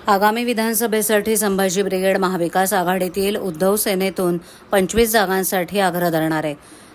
आगामी विधानसभेसाठी संभाजी ब्रिगेड महाविकास आघाडीतील उद्धव सेनेतून 25 जागांसाठी आग्रह धरणार आहे।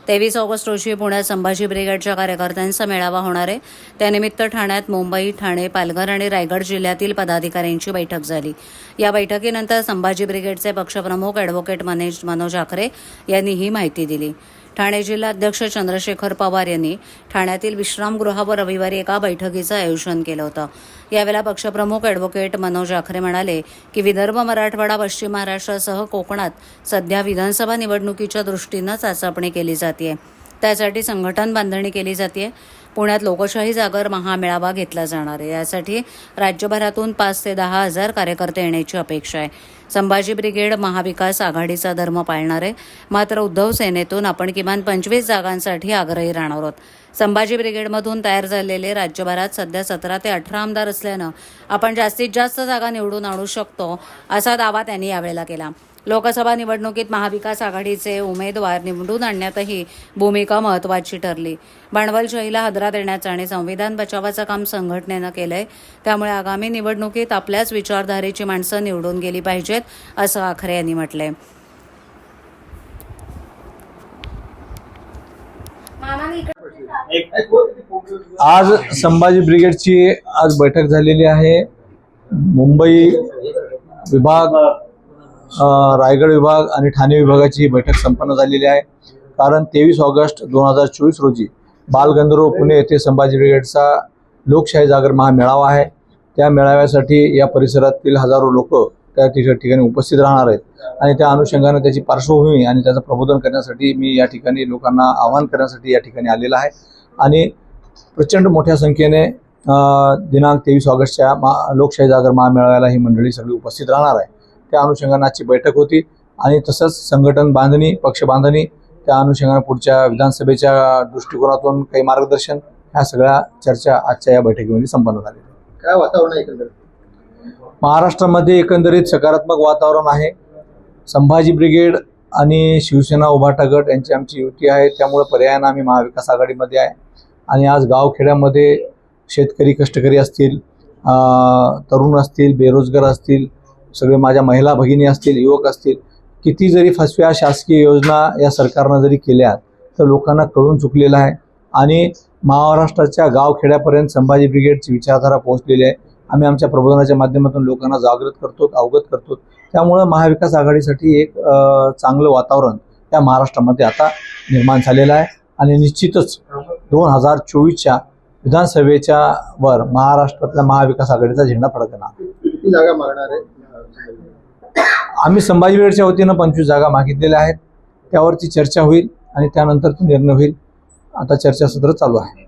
23 ऑगस्ट रोजी पुण्यात संभाजी ब्रिगेडच्या कार्यकर्त्यांचा मेळावा होणार आहे। त्यानिमित्त ठाण्यात मुंबई, ठाणे, पालघर आणि रायगड जिल्ह्यातील पदाधिकाऱ्यांची बैठक झाली। या बैठकीनंतर संभाजी ब्रिगेडचे पक्षप्रमुख ॲडव्होकेट मनोज आखरे यांनी ही माहिती दिली। ठाणे जिल्हाध्यक्ष चंद्रशेखर पवार यांनी ठाण्यातील विश्रामगृहावर रविवारी एका बैठकीचं आयोजन केलं होतं। यावेळेला पक्षप्रमुख ॲडव्होकेट मनोज आखरे म्हणाले की विदर्भ, मराठवाडा, पश्चिम महाराष्ट्रासह कोकणात सध्या विधानसभा निवडणुकीच्या दृष्टीनं चाचपणी केली जाते। त्यासाठी संघटन बांधणी केली जाते। पुण्यात लोकशाही जागर महामेळावा घेतला जाणार आहे। यासाठी राज्यभरातून 5 ते 10 हजार कार्यकर्ते येण्याची अपेक्षा आहे। संभाजी ब्रिगेड महाविकास आघाडीचा धर्म पाळणार आहे, मात्र उद्धव सेनेतून आपण किमान 25 जागांसाठी आग्रही राहणार आहोत। संभाजी ब्रिगेडमधून तयार झालेले राज्यभरात सध्या 17 ते 18 आमदार असल्यानं आपण जास्तीत जास्त जागा निवडून आणू शकतो, असा दावा त्यांनी यावेळेला केला। लोकसभा निवडणुकीत महाविकास आघाडीचे उमेदवार निवडून आणण्यातही भूमिका महत्त्वाची ठरली। भांडवलशाहीला हादरा देण्याचं आणि संविधान बचावाचं काम संघटनेनं केलंय। त्यामुळे आगामी निवडणुकीत आपल्याच विचारधारेची माणसं निवडून गेली पाहिजेत, असं आखरे यांनी म्हटलंय। आज संभाजी ब्रिगेडची आज बैठक झालेली आहे। मुंबई विभाग, रायगड विभाग आणि ठाणे विभागाची बैठक संपन्न झालेली आहे। कारण 23 ऑगस्ट 2024 रोजी बालगंधर्व पुणे येथे संभाजी ब्रिगेडचा लोकशाही जागर महामेळावा आहे। त्या मेळाव्यासाठी या परिसरातील हजारो लोक त्या ठिकाणी उपस्थित राहणार आहेत आणि त्या अनुषंगाने त्याची पार्श्वभूमी आणि त्याचं प्रबोधन करण्यासाठी मी या ठिकाणी लोकांना आवाहन करण्यासाठी या ठिकाणी आलेला आहे। आणि प्रचंड मोठ्या संख्येने दिनांक 23 ऑगस्टच्या लोकशाही जागर महामेळाव्याला ही मंडळी सगळी उपस्थित राहणार आहे। त्या अनुषंगाने आजची बैठक होती आणि तसंच संघटन बांधणी, पक्ष बांधणी, त्या अनुषंगाने पुढच्या विधानसभेच्या दृष्टिकोनातून काही मार्गदर्शन, ह्या सगळ्या चर्चा आजच्या या बैठकीमध्ये संपन्न झाली। काय वातावरण आहे एकंदरीत? महाराष्ट्रामध्ये एकंदरीत सकारात्मक वातावरण आहे। संभाजी ब्रिगेड आणि शिवसेना उभाटा गट यांची आमची युती आहे, त्यामुळे पर्यायानं आम्ही महाविकास आघाडीमध्ये आहे। आणि आज गावखेड्यामध्ये शेतकरी, कष्टकरी असतील, तरुण असतील, बेरोजगार असतील, सगळे माझ्या महिला भगिनी असतील, युवक असतील, किती जरी फसव्या शासकीय योजना या सरकारनं जरी केल्या तर लोकांना कळून चुकलेलं आहे आणि महाराष्ट्राच्या गावखेड्यापर्यंत संभाजी ब्रिगेडची विचारधारा पोहोचलेली आहे। आम्ही आमच्या प्रबोधनाच्या माध्यमातून लोकांना जागृत करतो, अवगत करतो। त्यामुळे महाविकास आघाडीसाठी एक चांगलं वातावरण या महाराष्ट्रामध्ये आता निर्माण झालेलं आहे आणि निश्चितच 2024च्या विधानसभेच्या वर महाराष्ट्रातल्या महाविकास आघाडीचा झेंडा फडकणार। किती जागा मागणार आहे? आम्ही संभाजी ब्रिगेडच्या वतीनं 25 जागा मागितलेल्या आहेत। त्यावरची चर्चा होईल आणि त्यानंतर तो निर्णय होईल। आता चर्चासत्र चालू आहे।